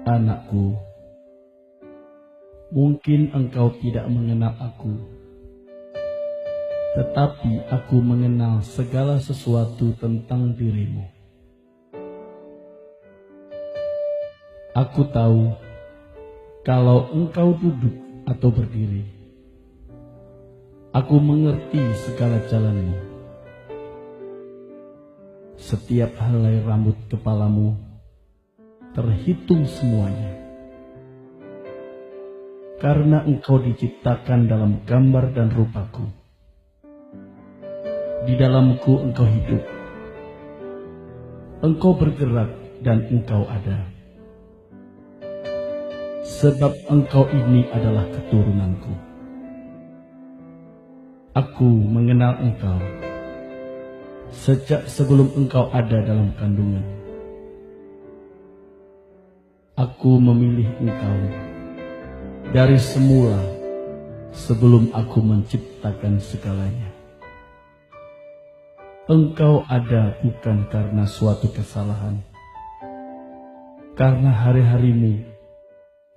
Anakku, mungkin engkau tidak mengenal aku, tetapi aku mengenal segala sesuatu tentang dirimu. Aku tahu kalau engkau duduk atau berdiri. Aku mengerti segala jalanmu. Setiap helai rambut kepalamu terhitung semuanya. Karena engkau diciptakan dalam gambar dan rupaku. Di dalamku engkau hidup. Engkau bergerak dan engkau ada. Sebab engkau ini adalah keturunanku. Aku mengenal engkau sejak sebelum engkau ada dalam kandungan. Aku memilih engkau dari semula sebelum aku menciptakan segalanya. Engkau ada bukan karena suatu kesalahan, karena hari-harimu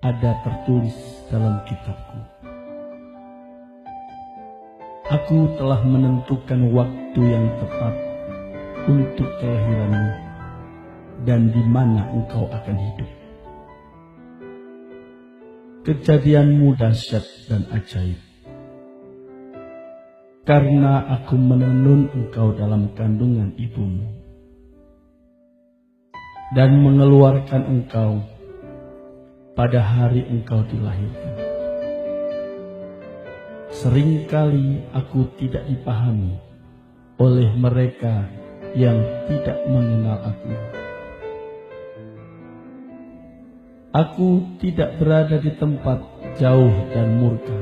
ada tertulis dalam kitabku. Aku telah menentukan waktu yang tepat untuk kelahiranmu dan di mana engkau akan hidup. Kejadianmu dahsyat dan ajaib, karena aku menenun engkau dalam kandungan ibumu dan mengeluarkan engkau pada hari engkau dilahirkan. Seringkali aku tidak dipahami oleh mereka yang tidak mengenal aku. Aku tidak berada di tempat jauh dan murka,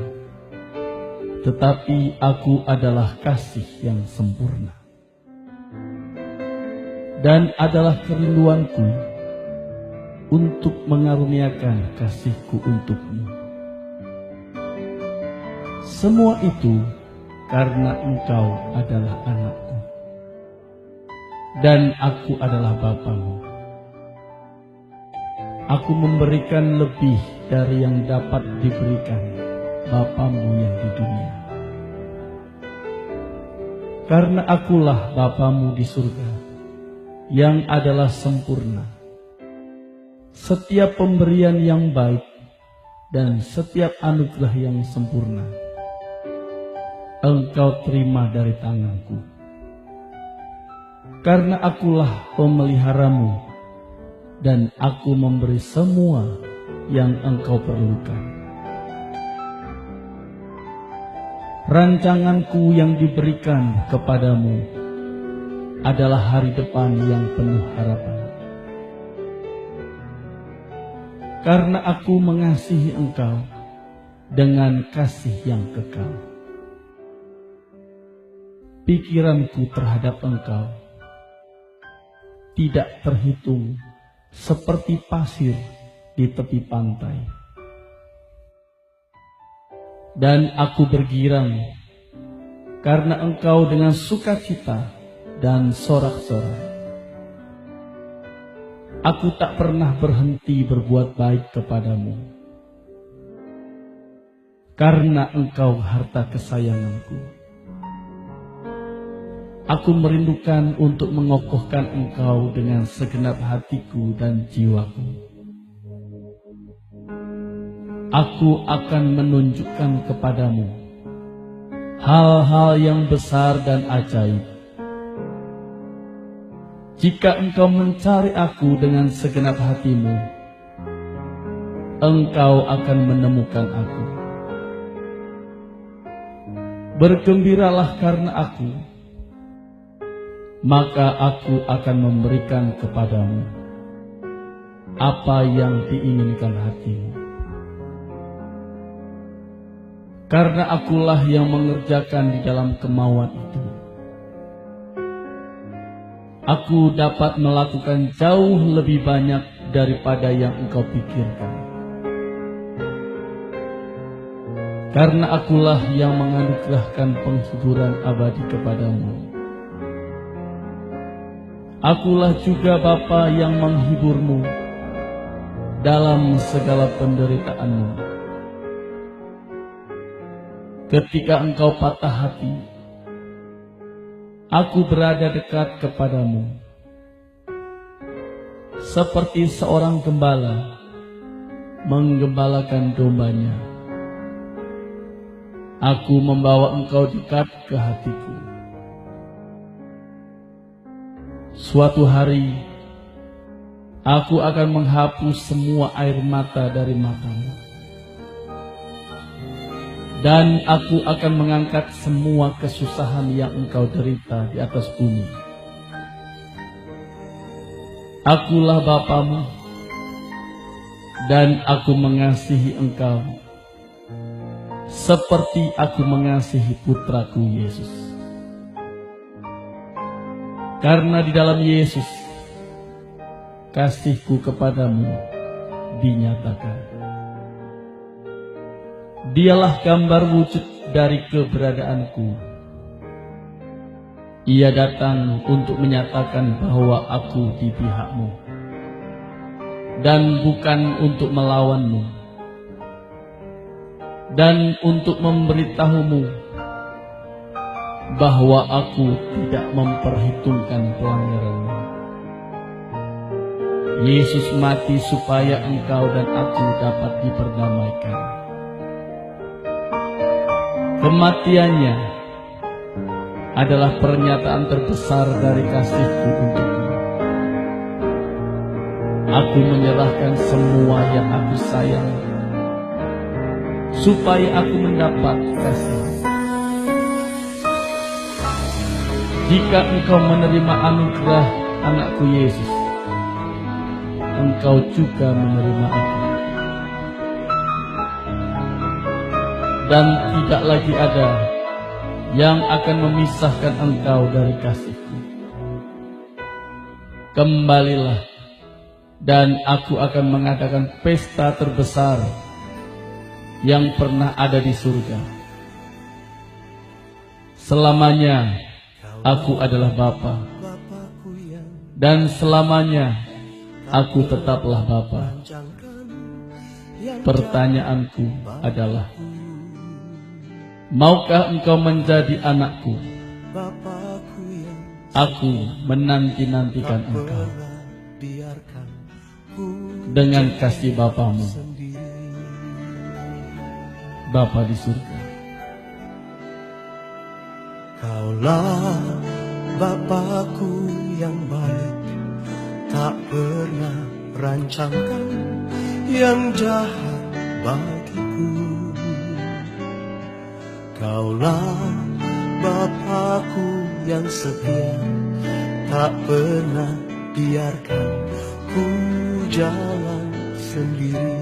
tetapi aku adalah kasih yang sempurna. Dan adalah kerinduanku untuk mengaruniakan kasihku untukmu. Semua itu karena engkau adalah anakku, dan aku adalah bapamu. Aku memberikan lebih dari yang dapat diberikan bapamu yang di dunia. Karena akulah bapamu di surga, yang adalah sempurna. Setiap pemberian yang baik dan setiap anugerah yang sempurna engkau terima dari tanganku. Karena akulah pemeliharamu dan aku memberi semua yang engkau perlukan. Rancanganku yang diberikan kepadamu adalah hari depan yang penuh harapan. Karena aku mengasihi engkau dengan kasih yang kekal. Pikiranku terhadap engkau tidak terhitung seperti pasir di tepi pantai. Dan aku bergirang karena engkau dengan sukacita dan sorak-sorai. Aku tak pernah berhenti berbuat baik kepadamu, karena engkau harta kesayanganku. Aku merindukan untuk mengokohkan engkau dengan segenap hatiku dan jiwaku. Aku akan menunjukkan kepadamu hal-hal yang besar dan ajaib. Jika engkau mencari aku dengan segenap hatimu, engkau akan menemukan aku. Bergembiralah karena aku, maka aku akan memberikan kepadamu apa yang diinginkan hatimu. Karena akulah yang mengerjakan di dalam kemauan itu. Aku dapat melakukan jauh lebih banyak daripada yang engkau pikirkan. Karena akulah yang menganugerahkan penghiburan abadi kepadamu. Akulah juga Bapa yang menghiburmu dalam segala penderitaanmu. Ketika engkau patah hati, aku berada dekat kepadamu. Seperti seorang gembala menggembalakan dombanya, aku membawa engkau dekat ke hatiku. Suatu hari, aku akan menghapus semua air mata dari matamu, dan aku akan mengangkat semua kesusahan yang engkau derita di atas bumi. Akulah Bapamu, dan aku mengasihi engkau seperti aku mengasihi putraku Yesus. Karena di dalam Yesus, kasihku kepadamu dinyatakan. Dialah gambar wujud dari keberadaanku. Ia datang untuk menyatakan bahwa aku di pihakmu, dan bukan untuk melawanmu, dan untuk memberitahumu bahwa aku tidak memperhitungkan pelanggaranmu. Yesus mati supaya engkau dan aku dapat diperdamaikan. Kematiannya adalah pernyataan terbesar dari kasihku untukmu. Aku menyerahkan semua yang aku sayang supaya aku mendapat kasih. Jika engkau menerima anugerah anakku Yesus, engkau juga menerima aku. Dan tidak lagi ada yang akan memisahkan engkau dari kasihku. Kembalilah, dan aku akan mengadakan pesta terbesar yang pernah ada di surga. Selamanya aku adalah Bapa, dan selamanya aku tetaplah Bapa. Pertanyaanku adalah, maukah engkau menjadi anakku? Aku menanti-nantikan engkau dengan kasih Bapamu, Bapa di surga. Kaulah Bapakku yang baik, tak pernah rancangkan yang jahat bagiku. Kaulah Bapakku yang setia, tak pernah biarkan ku jalan sendiri.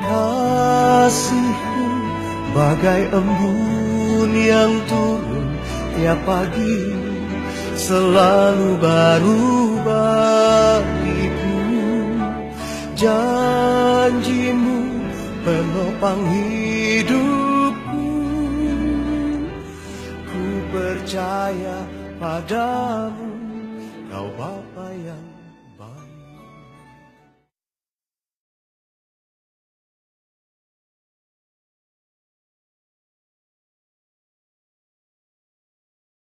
Kasih-Mu bagai embun yang turun tiap pagi, selalu baru bagiku. Janji-Mu penopang hidupku, ku percaya padamu, Kau Bapa yang